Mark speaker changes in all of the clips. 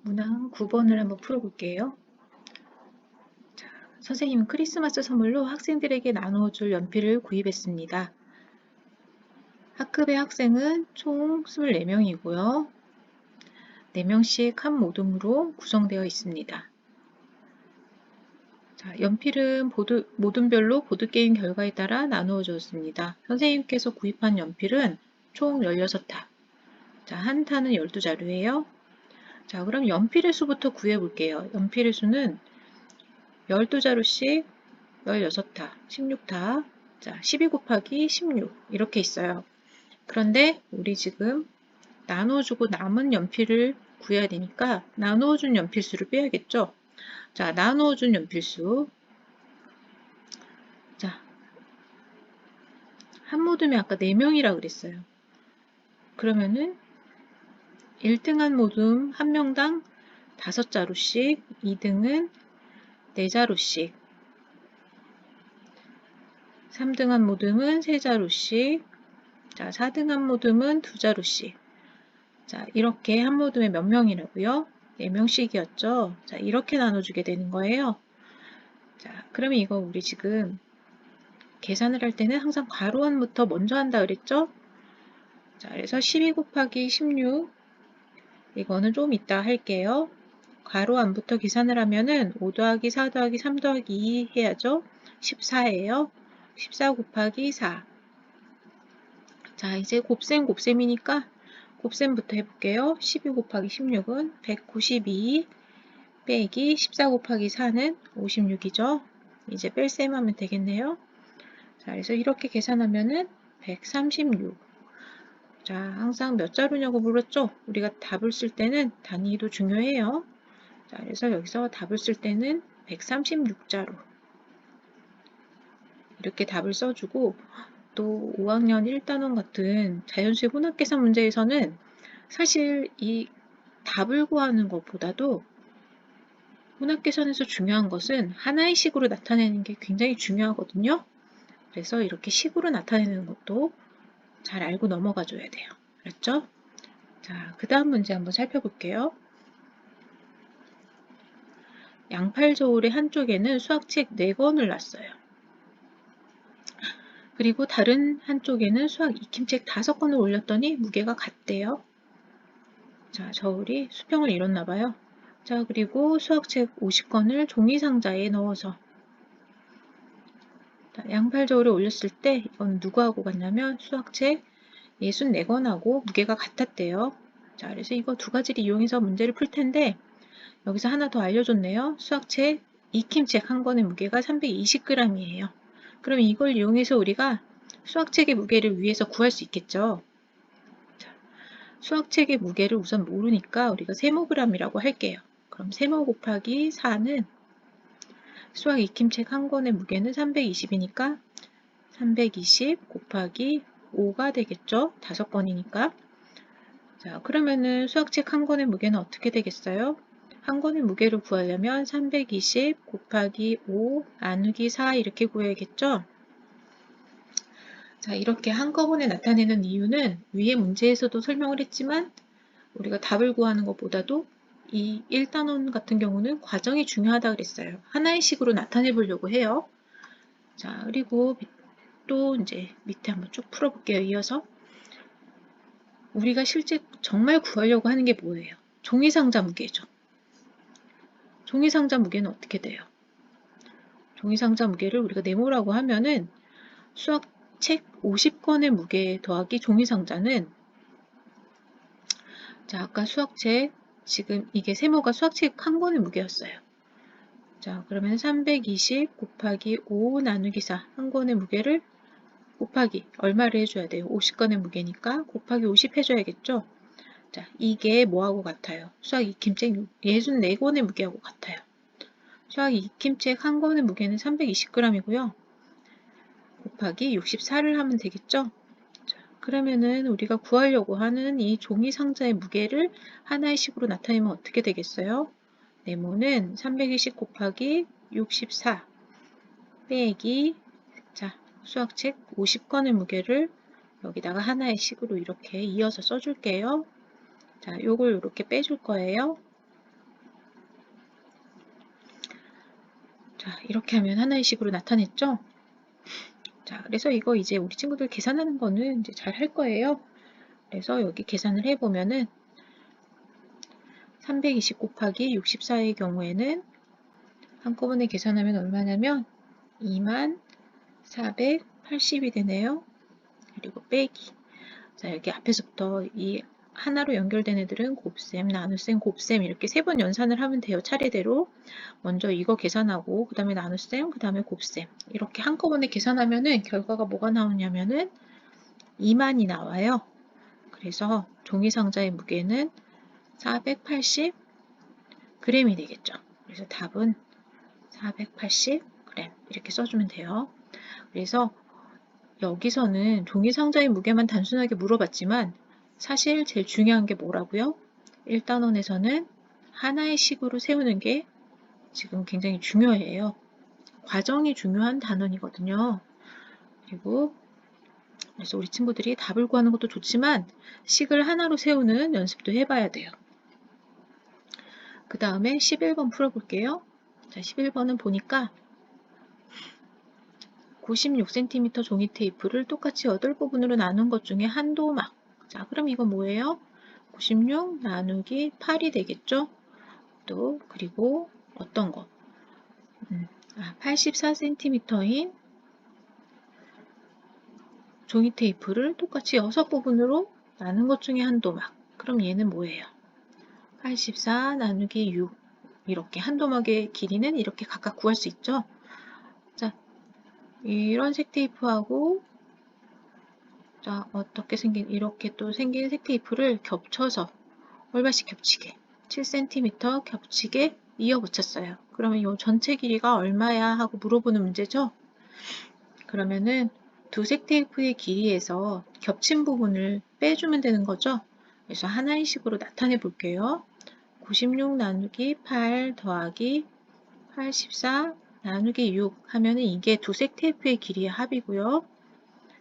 Speaker 1: 문항 9번을 한번 풀어볼게요. 자, 선생님은 크리스마스 선물로 학생들에게 나누어줄 연필을 구입했습니다. 학급의 학생은 총 24명이고요. 4명씩 한 모둠으로 구성되어 있습니다. 자, 연필은 모둠별로 보드게임 결과에 따라 나누어 주었습니다. 선생님께서 구입한 연필은 총 16탑. 자, 한 타는 12자루예요. 자, 그럼 연필의 수부터 구해볼게요. 연필의 수는 12자루씩 16타, 16타. 자, 12 곱하기 16 이렇게 있어요. 그런데 우리 지금 나눠주고 남은 연필을 구해야 되니까 나누어준 연필수를 빼야겠죠. 자, 나누어준 연필수. 자, 한 모둠에 아까 4명이라 그랬어요. 그러면은 1등한 모둠 1명당 5자루씩, 2등은 4자루씩, 3등한 모둠은 3자루씩, 자, 4등한 모둠은 2자루씩. 자, 이렇게 한 모둠에 몇 명이라고요? 4명씩이었죠? 자, 이렇게 나눠주게 되는 거예요. 자, 그러면 이거 우리 지금 계산을 할 때는 항상 괄호안부터 먼저 한다 그랬죠? 자, 그래서 12 곱하기 16 이거는 좀 이따 할게요. 괄호안부터 계산을 하면은 5 더하기 4 더하기 3 더하기 2 해야죠? 14예요. 14 곱하기 4. 자, 이제 곱셈이니까 곱셈부터 해볼게요. 12 곱하기 16은 192 빼기 14 곱하기 4는 56이죠. 이제 뺄셈 하면 되겠네요. 자, 그래서 이렇게 계산하면은 136. 자, 항상 몇 자루냐고 물었죠? 우리가 답을 쓸 때는 단위도 중요해요. 자, 그래서 여기서 답을 쓸 때는 136자루. 이렇게 답을 써주고 또 5학년 1단원 같은 자연수의 혼합계산 문제에서는 사실 이 답을 구하는 것보다도 혼합계산에서 중요한 것은 하나의 식으로 나타내는 게 굉장히 중요하거든요. 그래서 이렇게 식으로 나타내는 것도 잘 알고 넘어가 줘야 돼요. 알았죠? 자, 그 다음 문제 한번 살펴볼게요. 양팔 저울의 한쪽에는 수학책 4권을 놨어요. 그리고 다른 한쪽에는 수학 익힘책 5권을 올렸더니 무게가 같대요. 자, 저울이 수평을 이뤘나 봐요. 자, 그리고 수학책 50권을 종이상자에 넣어서 양팔 저울에 올렸을 때 이건 누구하고 같냐면 수학책 64권하고 무게가 같았대요. 자, 그래서 이거 두 가지를 이용해서 문제를 풀 텐데 여기서 하나 더 알려줬네요. 수학책 익힘책 한 권의 무게가 320g이에요. 그럼 이걸 이용해서 우리가 수학책의 무게를 위해서 구할 수 있겠죠. 자, 수학책의 무게를 우선 모르니까 우리가 세모그램이라고 할게요. 그럼 세모 곱하기 4는 수학 익힘책 한 권의 무게는 320이니까 320 곱하기 5가 되겠죠. 5권이니까. 자, 그러면은 수학책 한 권의 무게는 어떻게 되겠어요? 한 권의 무게를 구하려면 320 곱하기 5 나누기 4 이렇게 구해야겠죠? 자, 이렇게 한꺼번에 나타내는 이유는 위에 문제에서도 설명을 했지만 우리가 답을 구하는 것보다도 이 1단원 같은 경우는 과정이 중요하다 그랬어요. 하나의 식으로 나타내 보려고 해요. 자, 그리고 또 이제 밑에 한번 쭉 풀어볼게요. 이어서 우리가 실제 정말 구하려고 하는 게 뭐예요? 종이상자 무게죠. 종이상자 무게는 어떻게 돼요? 종이상자 무게를 우리가 네모라고 하면은 수학책 50권의 무게 더하기 종이상자는 자, 아까 수학책 지금 이게 세모가 수학책 한 권의 무게였어요. 자, 그러면 320 곱하기 5 나누기 4 한 권의 무게를 곱하기 얼마를 해줘야 돼요? 50권의 무게니까 곱하기 50 해줘야겠죠? 자, 이게 뭐하고 같아요? 수학 익힘책 64권의 무게하고 같아요. 수학 익힘책 한 권의 무게는 320g이고요. 곱하기 64를 하면 되겠죠? 자, 그러면은 우리가 구하려고 하는 이 종이 상자의 무게를 하나의 식으로 나타내면 어떻게 되겠어요? 네모는 320 곱하기 64 빼기 자, 수학책 50권의 무게를 여기다가 하나의 식으로 이렇게 이어서 써줄게요. 자, 요걸 이렇게 빼줄 거예요. 자, 이렇게 하면 하나의 식으로 나타냈죠? 자, 그래서 이거 이제 우리 친구들 계산하는 거는 이제 잘 할 거예요. 그래서 여기 계산을 해보면은 320 곱하기 64의 경우에는 한꺼번에 계산하면 얼마냐면 2480이 되네요. 그리고 빼기. 자, 여기 앞에서부터 이 하나로 연결된 애들은 곱셈, 나눗셈, 곱셈 이렇게 세 번 연산을 하면 돼요. 차례대로. 먼저 이거 계산하고 그 다음에 나눗셈, 그 다음에 곱셈 이렇게 한꺼번에 계산하면은 결과가 뭐가 나오냐면은 2만이 나와요. 그래서 종이 상자의 무게는 480g이 되겠죠. 그래서 답은 480g 이렇게 써주면 돼요. 그래서 여기서는 종이 상자의 무게만 단순하게 물어봤지만 사실 제일 중요한 게 뭐라고요? 1단원에서는 하나의 식으로 세우는 게 지금 굉장히 중요해요. 과정이 중요한 단원이거든요. 그리고 그래서 우리 친구들이 답을 구하는 것도 좋지만 식을 하나로 세우는 연습도 해봐야 돼요. 그 다음에 11번 풀어볼게요. 자, 11번은 보니까 96cm 종이 테이프를 똑같이 8부분으로 나눈 것 중에 한 도막. 자, 그럼 이건 뭐예요? 96 나누기 8이 되겠죠? 또 그리고 어떤 거? 84cm인 종이 테이프를 똑같이 6부분으로 나눈 것 중에 한 도막. 그럼 얘는 뭐예요? 84 나누기 6. 이렇게 한 도막의 길이는 이렇게 각각 구할 수 있죠? 자, 이런 색 테이프하고 자, 어떻게 생긴 이렇게 또 생긴 색 테이프를 겹쳐서 얼마씩 겹치게 7cm 겹치게 이어 붙였어요. 그러면 이 전체 길이가 얼마야 하고 물어보는 문제죠. 그러면은 두 색 테이프의 길이에서 겹친 부분을 빼주면 되는 거죠. 그래서 하나의 식으로 나타내 볼게요. 96 나누기 8 더하기 84 나누기 6 하면은 이게 두 색 테이프의 길이의 합이고요.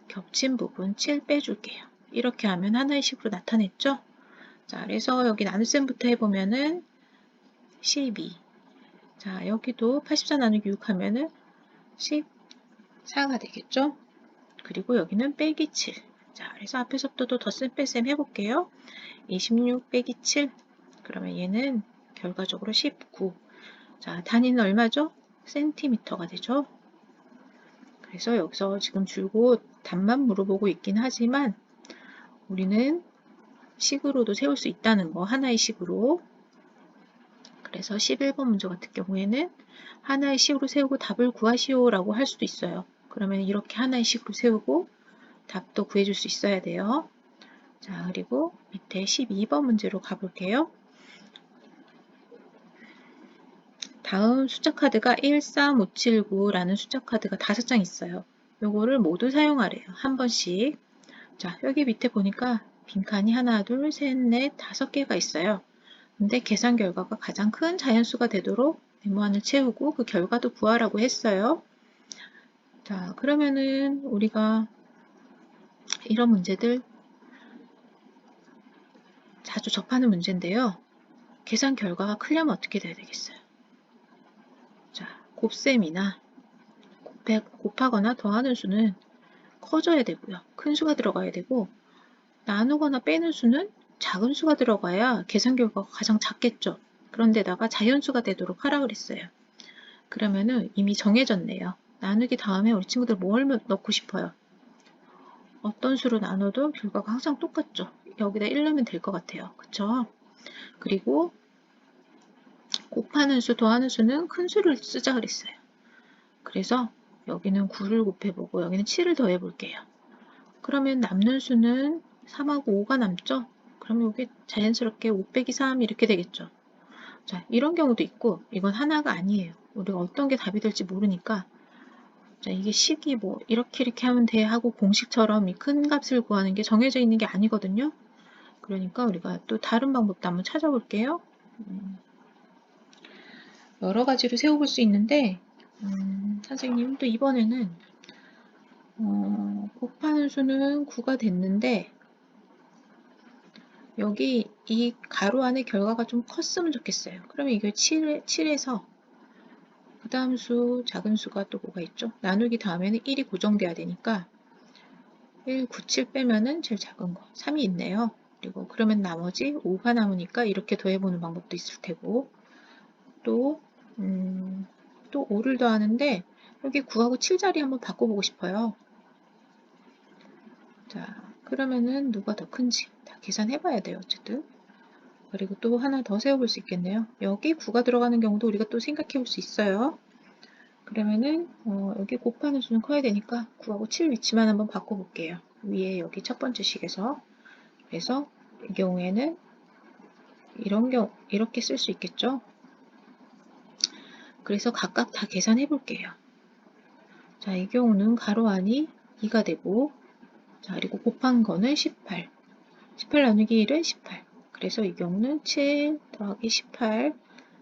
Speaker 1: 겹친 부분 7 빼줄게요. 이렇게 하면 하나의 식으로 나타냈죠. 자, 그래서 여기 나눗셈부터 해보면은 12. 자, 여기도 84 나누기 6 하면은 14가 되겠죠. 그리고 여기는 빼기 7. 자, 그래서 앞에서부터 또 덧셈 뺄셈 해볼게요. 26 빼기 7. 그러면 얘는 결과적으로 19. 자, 단위는 얼마죠? 센티미터가 되죠. 그래서 여기서 지금 줄곧 답만 물어보고 있긴 하지만 우리는 식으로도 세울 수 있다는 거, 하나의 식으로. 그래서 11번 문제 같은 경우에는 하나의 식으로 세우고 답을 구하시오 라고 할 수도 있어요. 그러면 이렇게 하나의 식으로 세우고 답도 구해줄 수 있어야 돼요. 자, 그리고 밑에 12번 문제로 가볼게요. 다음 숫자 카드가 13579라는 숫자 카드가 5장 있어요. 요거를 모두 사용하래요. 한 번씩. 자, 여기 밑에 보니까 빈칸이 하나, 둘, 셋, 넷, 5개가 있어요. 근데 계산 결과가 가장 큰 자연수가 되도록 네모안을 채우고 그 결과도 구하라고 했어요. 자, 그러면은 우리가 이런 문제들 자주 접하는 문제인데요. 계산 결과가 크려면 어떻게 돼야 되겠어요? 자, 곱셈이나 곱하거나 더하는 수는 커져야 되고요. 큰 수가 들어가야 되고 나누거나 빼는 수는 작은 수가 들어가야 계산 결과가 가장 작겠죠. 그런데다가 자연수가 되도록 하라 그랬어요. 그러면은 이미 정해졌네요. 나누기 다음에 우리 친구들 뭘 넣고 싶어요? 어떤 수로 나눠도 결과가 항상 똑같죠. 여기다 1 넣으면 될 것 같아요. 그쵸? 그리고 곱하는 수, 더하는 수는 큰 수를 쓰자 그랬어요. 그래서 여기는 9를 곱해보고 여기는 7을 더해볼게요. 그러면 남는 수는 3하고 5가 남죠? 그러면 이게 자연스럽게 5 빼기 3 이렇게 되겠죠. 자, 이런 경우도 있고 이건 하나가 아니에요. 우리가 어떤 게 답이 될지 모르니까 자, 이게 식이 뭐 이렇게 하면 돼 하고 공식처럼 이 큰 값을 구하는 게 정해져 있는 게 아니거든요. 그러니까 우리가 또 다른 방법도 한번 찾아볼게요. 여러 가지로 세워볼 수 있는데 선생님 또 이번에는 곱하는 수는 9가 됐는데 여기 이 가로 안에 결과가 좀 컸으면 좋겠어요. 그러면 이걸 7에서 그 다음 수, 작은 수가 또 뭐가 있죠? 나누기 다음에는 1이 고정돼야 되니까 1, 9, 7 빼면은 제일 작은 거 3이 있네요. 그리고 그러면 나머지 5가 남으니까 이렇게 더해보는 방법도 있을 테고 또, 또 5를 더하는데 여기 9하고 7 자리 한번 바꿔보고 싶어요. 자, 그러면은 누가 더 큰지 다 계산해봐야 돼요. 어쨌든. 그리고 또 하나 더 세워볼 수 있겠네요. 여기 9가 들어가는 경우도 우리가 또 생각해 볼 수 있어요. 그러면은 여기 곱하는 수는 커야 되니까 9하고 7 위치만 한번 바꿔볼게요. 위에 여기 첫 번째 식에서. 그래서 이 경우에는 이렇게 쓸 수 있겠죠. 그래서 각각 다 계산해 볼게요. 자, 이 경우는 가로 안이 2가 되고, 자, 그리고 곱한 거는 18. 18 나누기 1은 18. 그래서 이 경우는 7 더하기 18.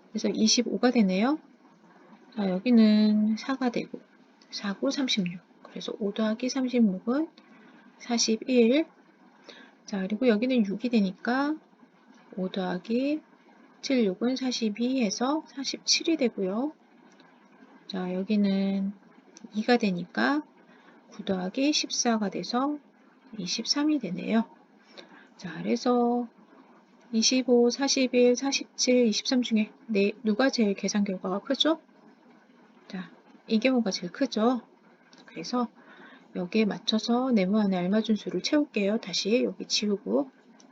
Speaker 1: 그래서 25가 되네요. 자, 여기는 4가 되고, 4, 9, 36. 그래서 5 더하기 36은 41. 자, 그리고 여기는 6이 되니까 5 더하기 7, 6은 42 해서 47이 되고요. 자, 여기는 2가 되니까 9 더하기 14가 돼서 23이 되네요. 자, 그래서 25, 41, 47, 23 중에 누가 제일 계산 결과가 크죠? 자, 이 경우가 제일 크죠? 그래서 여기에 맞춰서 네모 안에 알맞은 수를 채울게요. 다시 여기 지우고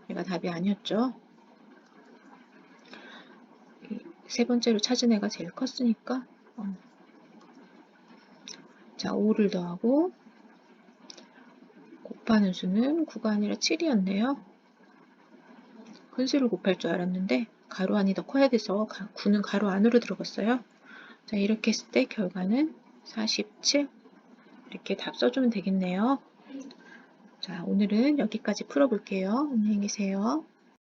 Speaker 1: 얘가 답이 아니었죠. 세 번째로 찾은 애가 제일 컸으니까 자, 5를 더하고 곱하는 수는 9가 아니라 7이었네요. 큰 수를 곱할 줄 알았는데 가로 안이 더 커야 돼서 9는 가로 안으로 들어갔어요. 자, 이렇게 했을 때 결과는 47 이렇게 답 써주면 되겠네요. 자, 오늘은 여기까지 풀어볼게요. 안녕히 계세요.